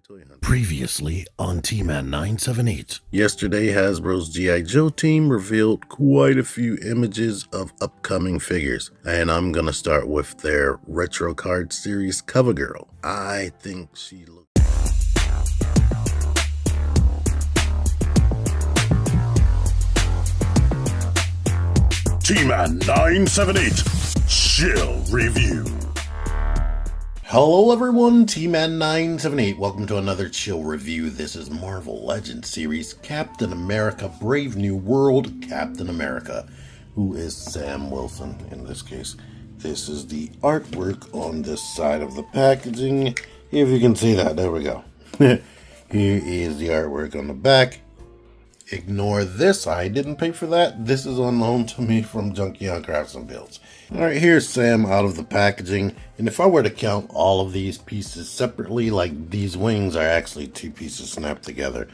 toy hunt. Previously on T-Man 978. Yesterday, Hasbro's G.I. Joe team revealed quite a few images of upcoming figures, and I'm gonna start with their Retro Card Series cover girl. I think she looks... T-Man 978 Chill Review. Hello everyone, T-Man 978. Welcome to another Chill Review. This is Marvel Legends Series Captain America Brave New World Captain America, who is Sam Wilson in this case. This is the artwork on this side of the packaging. If you can see that, there we go. Here is the artwork on the back. Ignore this, I didn't pay for that. This is on loan to me from Junkion Crafts and Builds. Alright, here's Sam out of the packaging. And if I were to count all of these pieces separately, like these wings are actually two pieces snapped together,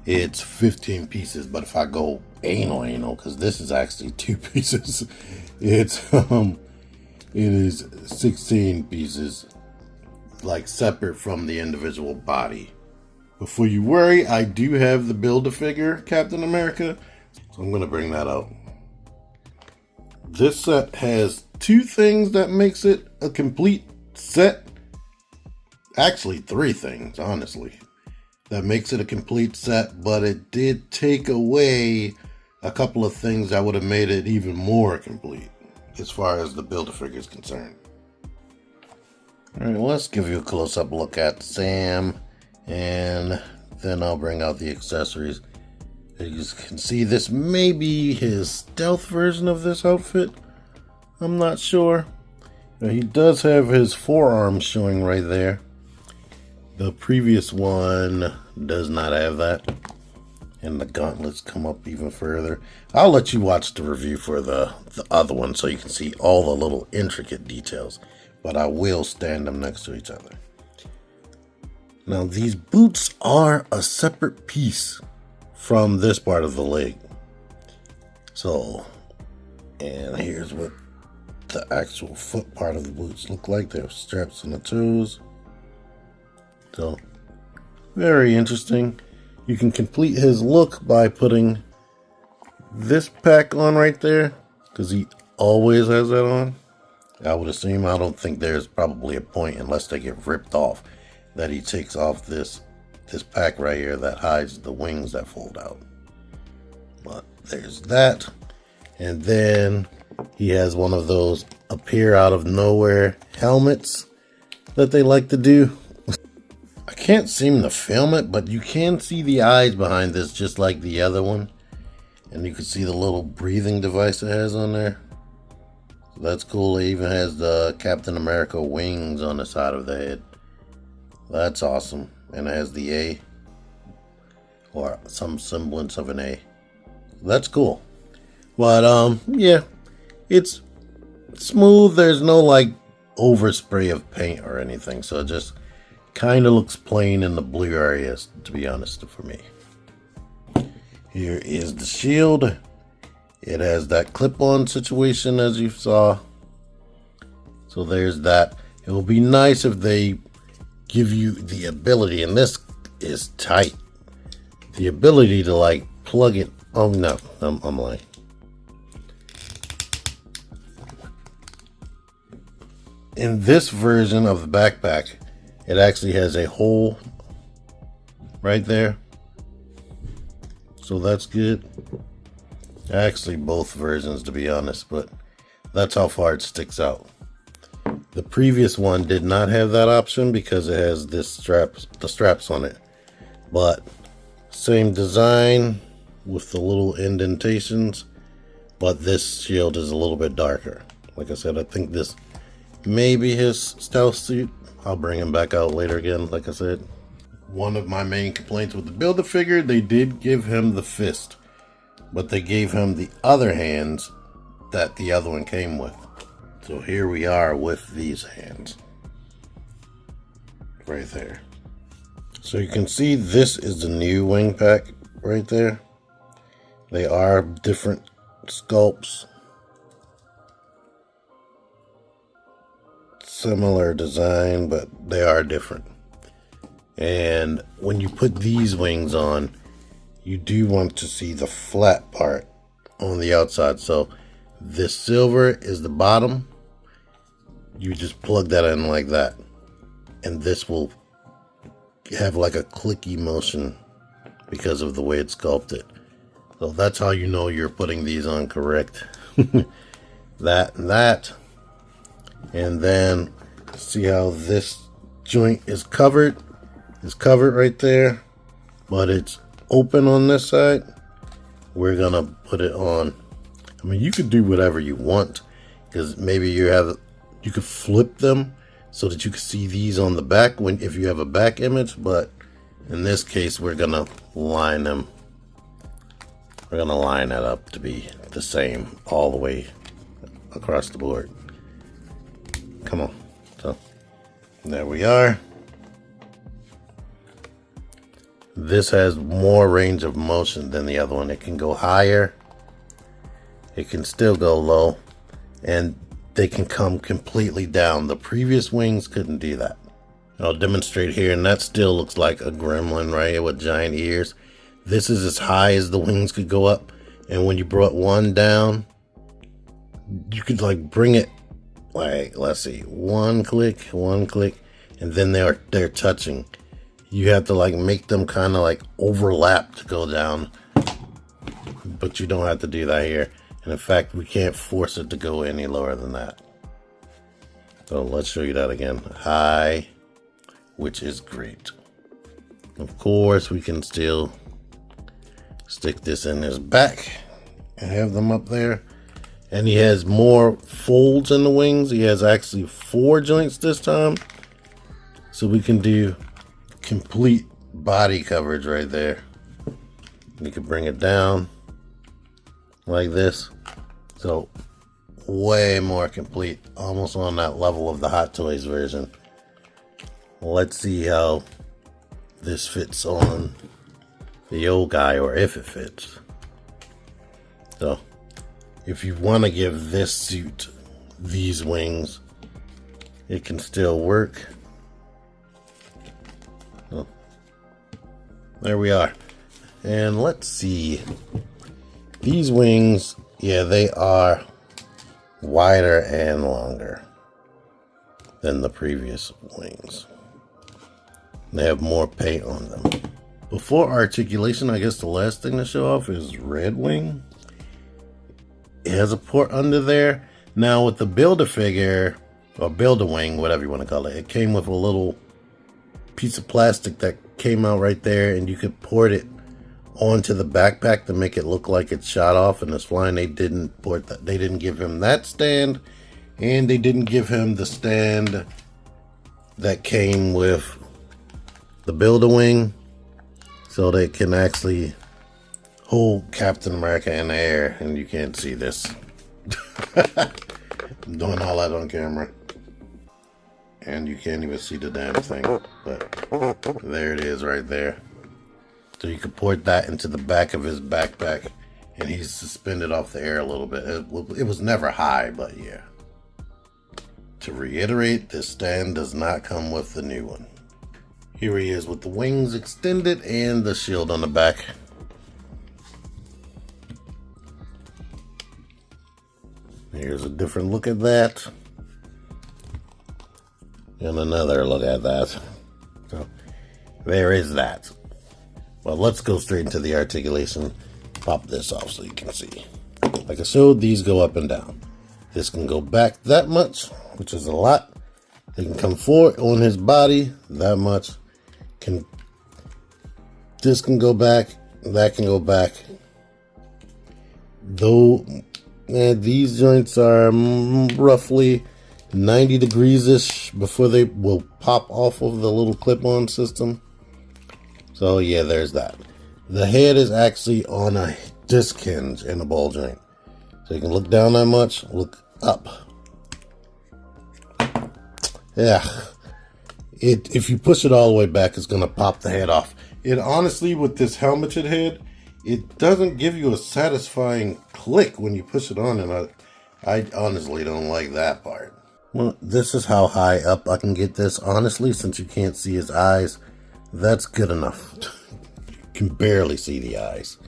it's 15 pieces. But if I go anal, because this is actually two pieces, it is 16 pieces, like separate from the individual body. Before you worry, I do have the Build-A-Figure Captain America, so I'm going to bring that out. This set has two things that makes it a complete set. Actually, three things, honestly, that makes it a complete set, but it did take away a couple of things that would have made it even more complete as far as the Build-A-Figure is concerned. Alright, let's give you a close-up look at Sam. And then I'll bring out the accessories. As you can see, this may be his stealth version of this outfit. I'm not sure. But he does have his forearms showing right there. The previous one does not have that. And the gauntlets come up even further. I'll let you watch the review for the other one so you can see all the little intricate details. But I will stand them next to each other. Now, these boots are a separate piece from this part of the leg. So, and here's what the actual foot part of the boots look like. They have straps on the toes. So, very interesting. You can complete his look by putting this pack on right there, because he always has that on. I would assume, I don't think there's probably a point, unless they get ripped off, that he takes off this pack right here that hides the wings that fold out. But there's that. And then he has one of those appear out of nowhere helmets that they like to do. I can't seem to film it, but you can see the eyes behind this just like the other one. And you can see the little breathing device it has on there. So that's cool. It even has the Captain America wings on the side of the head. That's awesome. And it has the A, or some semblance of an A. That's cool. But yeah, it's smooth. There's no like overspray of paint or anything, so it just kind of looks plain in the blue areas, to be honest, for me. Here is the shield. It has that clip-on situation, as you saw. So there's that. It will be nice if they give you the ability, and this is tight, the ability to like plug it. Oh no, I'm lying. In this version of the backpack, it actually has a hole right there, so that's good. Actually, both versions, to be honest, but that's how far it sticks out. The previous one did not have that option because it has the straps on it. But same design with the little indentations, but this shield is a little bit darker. Like I said, I think this may be his stealth suit. I'll bring him back out later again, like I said. One of my main complaints with the Build-A-Figure, they did give him the fist, but they gave him the other hands that the other one came with. So here we are with these hands right there. So you can see this is the new wing pack right there. They are different sculpts. Similar design, but they are different. And when you put these wings on, you do want to see the flat part on the outside. So this silver is the bottom. You just plug that in like that, and this will have like a clicky motion because of the way it's sculpted. So that's how you know you're putting these on correct. That and that. And then see how this joint is covered? It's covered right there, but it's open on this side. We're gonna put it on. I mean, you could do whatever you want, because maybe you could flip them so that you can see these on the back if you have a back image, but in this case we're gonna line them. We're gonna line it up to be the same all the way across the board. Come on. So there we are. This has more range of motion than the other one. It can go higher, it can still go low, and they can come completely down. The previous wings couldn't do that. I'll demonstrate here, and that still looks like a gremlin right here with giant ears. This is as high as the wings could go up, and when you brought one down, you could like bring it like, let's see, one click, and then they're touching. You have to like make them kind of like overlap to go down, but you don't have to do that here. And in fact, we can't force it to go any lower than that. So let's show you that again. High, which is great. Of course, we can still stick this in his back and have them up there. And he has more folds in the wings. He has actually 4 joints this time. So we can do complete body coverage right there. You can bring it down like this. So way more complete, almost on that level of the Hot Toys version. Let's see how this fits on the old guy, or if it fits. So if you want to give this suit these wings, it can still work. So, there we are. And let's see. These wings, yeah, they are wider and longer than the previous wings. They have more paint on them. Before articulation, I guess the last thing to show off is Red Wing. It has a port under there. Now with the Build-A-Figure, or Build-A-Wing, whatever you want to call it, it came with a little piece of plastic that came out right there, and you could port it onto the backpack to make it look like it's shot off and it's flying. They didn't port that. They didn't give him that stand, and they didn't give him the stand that came with the Build-A-Wing, so they can actually hold Captain America in the air. And you can't see this. I'm doing all that on camera, and you can't even see the damn thing, but there it is right there. So you can port that into the back of his backpack, and he's suspended off the air a little bit. It was never high, but yeah. To reiterate, this stand does not come with the new one. Here he is with the wings extended and the shield on the back. Here's a different look at that. And another look at that. So there is that. Well, let's go straight into the articulation. Pop this off so you can see. Like I showed, these go up and down. This can go back that much, which is a lot. They can come forward on his body that much. This can go back, that can go back. Though these joints are roughly 90 degrees-ish before they will pop off of the little clip-on system. So yeah, there's that. The head is actually on a disc hinge and a ball joint. So you can look down that much, look up. Yeah. If you push it all the way back, it's going to pop the head off. It honestly, with this helmeted head, it doesn't give you a satisfying click when you push it on, and I honestly don't like that part. Well, this is how high up I can get this. Honestly, since you can't see his eyes, That's good enough. You can barely see the eyes.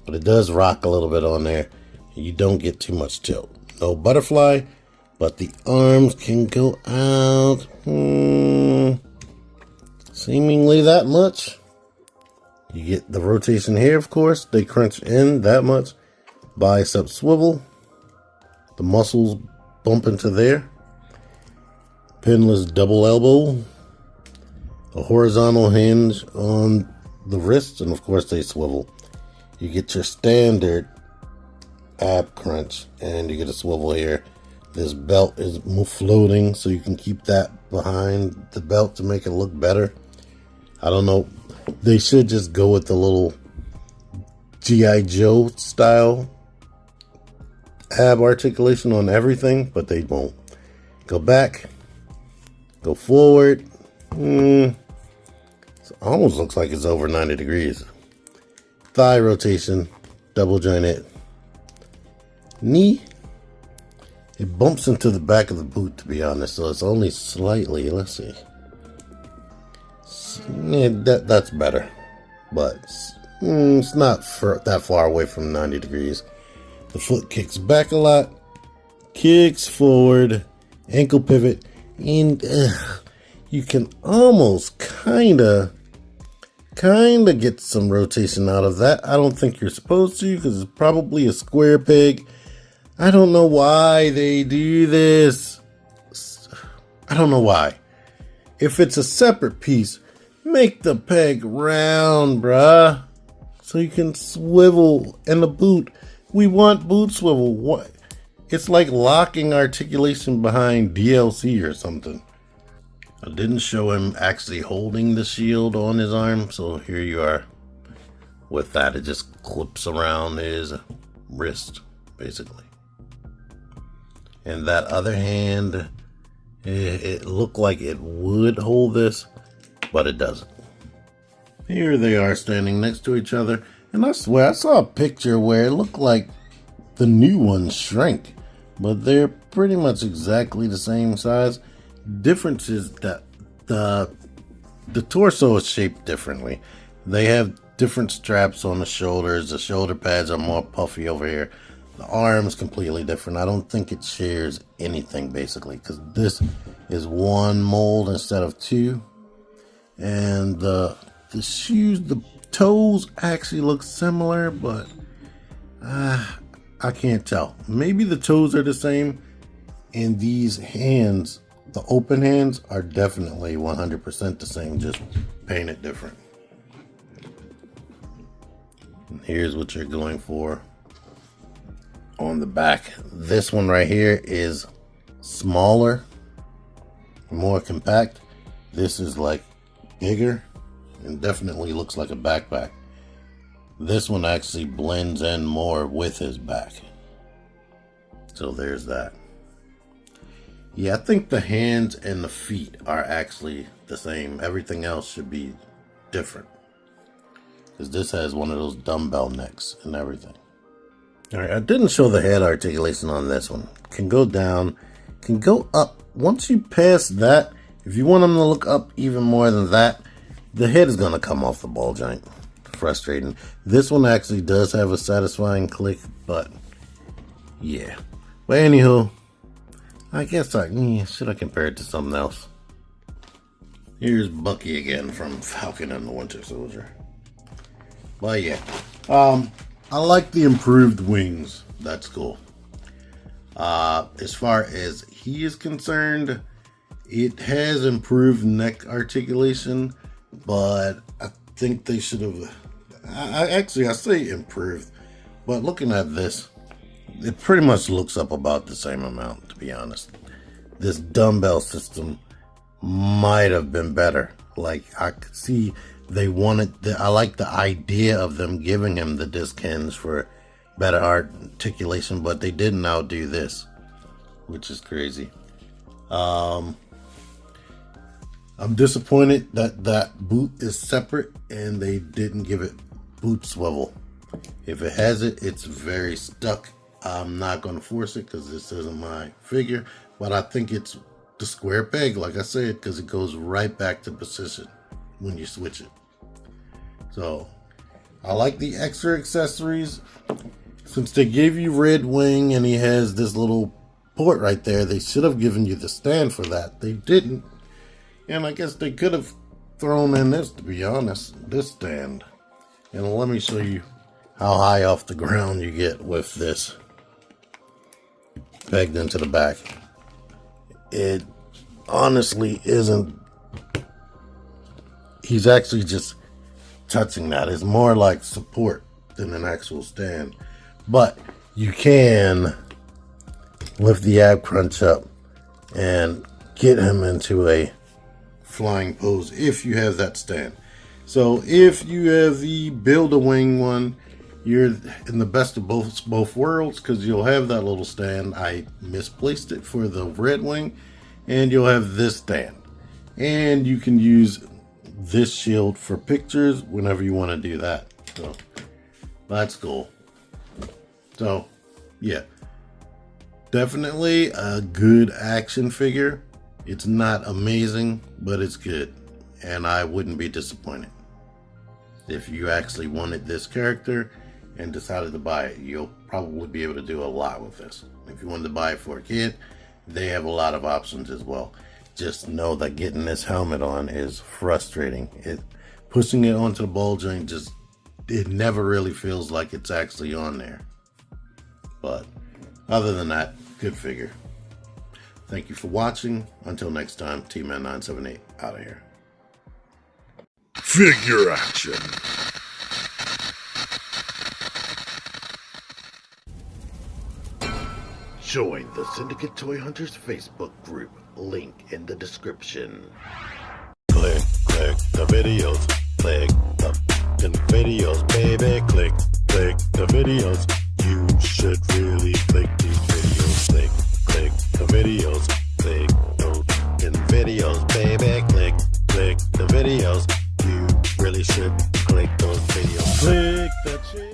But it does rock a little bit on there. You don't get too much tilt. No butterfly, but the arms can go out. Seemingly that much. You get the rotation here, of course. They crunch in that much. Bicep swivel. The muscles bump into there. Pinless double elbow. A horizontal hinge on the wrists, and of course they swivel. You get your standard ab crunch, and you get a swivel here. This belt is floating, so you can keep that behind the belt to make it look better. I don't know. They should just go with the little G.I. Joe style ab articulation on everything, but they won't. Go back. Go forward. It almost looks like it's over 90 degrees. Thigh rotation, double jointed. Knee, it bumps into the back of the boot, to be honest, so it's only slightly. Let's see. Yeah, that's better, but it's not that far away from 90 degrees. The foot kicks back a lot, kicks forward, ankle pivot, and you can almost kind of get some rotation out of that. I don't think you're supposed to, because it's probably a square peg. I don't know why they do this. I don't know why. If it's a separate piece, make the peg round, bruh, so you can swivel in the boot. We want boot swivel. What? It's like locking articulation behind DLC or something. I didn't show him actually holding the shield on his arm, so here you are with that. It just clips around his wrist, basically. And that other hand, it looked like it would hold this, but it doesn't. Here they are standing next to each other, and I swear I saw a picture where it looked like the new ones shrank, but they're pretty much exactly the same size. Difference is that the torso is shaped differently. They have different straps on the shoulders. The shoulder pads are more puffy over here. The arms completely different. I don't think it shares anything, basically, because this is one mold instead of two. And the shoes, the toes actually look similar, but I can't tell. Maybe the toes are the same, and these hands, the open hands, are definitely 100% the same, just painted different. And here's what you're going for on the back. This one right here is smaller, more compact. This is like bigger and definitely looks like a backpack. This one actually blends in more with his back. So there's that. Yeah, I think the hands and the feet are actually the same. Everything else should be different, because this has one of those dumbbell necks and everything. All right, I didn't show the head articulation on this one. Can go down, can go up. Once you pass that, if you want them to look up even more than that, the head is going to come off the ball joint. Frustrating. This one actually does have a satisfying click, but yeah. But anywho, I guess should I compare it to something else? Here's Bucky again from Falcon and the Winter Soldier. But yeah, I like the improved wings. That's cool. As far as he is concerned, it has improved neck articulation, but I think they should have. I say improved, but looking at this, it pretty much looks up about the same amount, to be honest. This dumbbell system might have been better. Like, I could see they wanted, I like the idea of them giving him the disc hinge for better articulation, but they didn't outdo this, which is crazy. I'm disappointed that that boot is separate and they didn't give it boot swivel. If it has it, it's very stuck. I'm not going to force it because this isn't my figure, but I think it's the square peg, like I said, because it goes right back to position. when you switch it. So I like the extra accessories. Since they gave you Red Wing and he has this little port right there, they should have given you the stand for that. They didn't. And I guess they could have thrown in this, to be honest, this stand. And let me show you how high off the ground you get with this pegged into the back. It honestly isn't. He's actually just touching that. It's more like support than an actual stand. But you can lift the ab crunch up and get him into a flying pose if you have that stand. So if you have the Build-A-Wing one, you're in the best of both worlds, because you'll have that little stand. I misplaced it for the Red Wing, and you'll have this stand. And you can use this shield for pictures whenever you want to do that. So that's cool. So yeah, definitely a good action figure. It's not amazing, but it's good, and I wouldn't be disappointed. If you actually wanted this character and decided to buy it, you'll probably be able to do a lot with this. If you wanted to buy it for a kid, they have a lot of options as well. Just know that getting this helmet on is frustrating. Pushing it onto the ball joint, it never really feels like it's actually on there. But other than that, good figure. Thank you for watching. Until next time, T-Man978 out of here. Figure action. Join the Syndicate Toy Hunters Facebook group. Link in the description. Click the videos. Click the fucking videos, baby. Click the videos. You should really click these videos. Click the videos. Click those fucking videos, baby. Click the videos. You really should.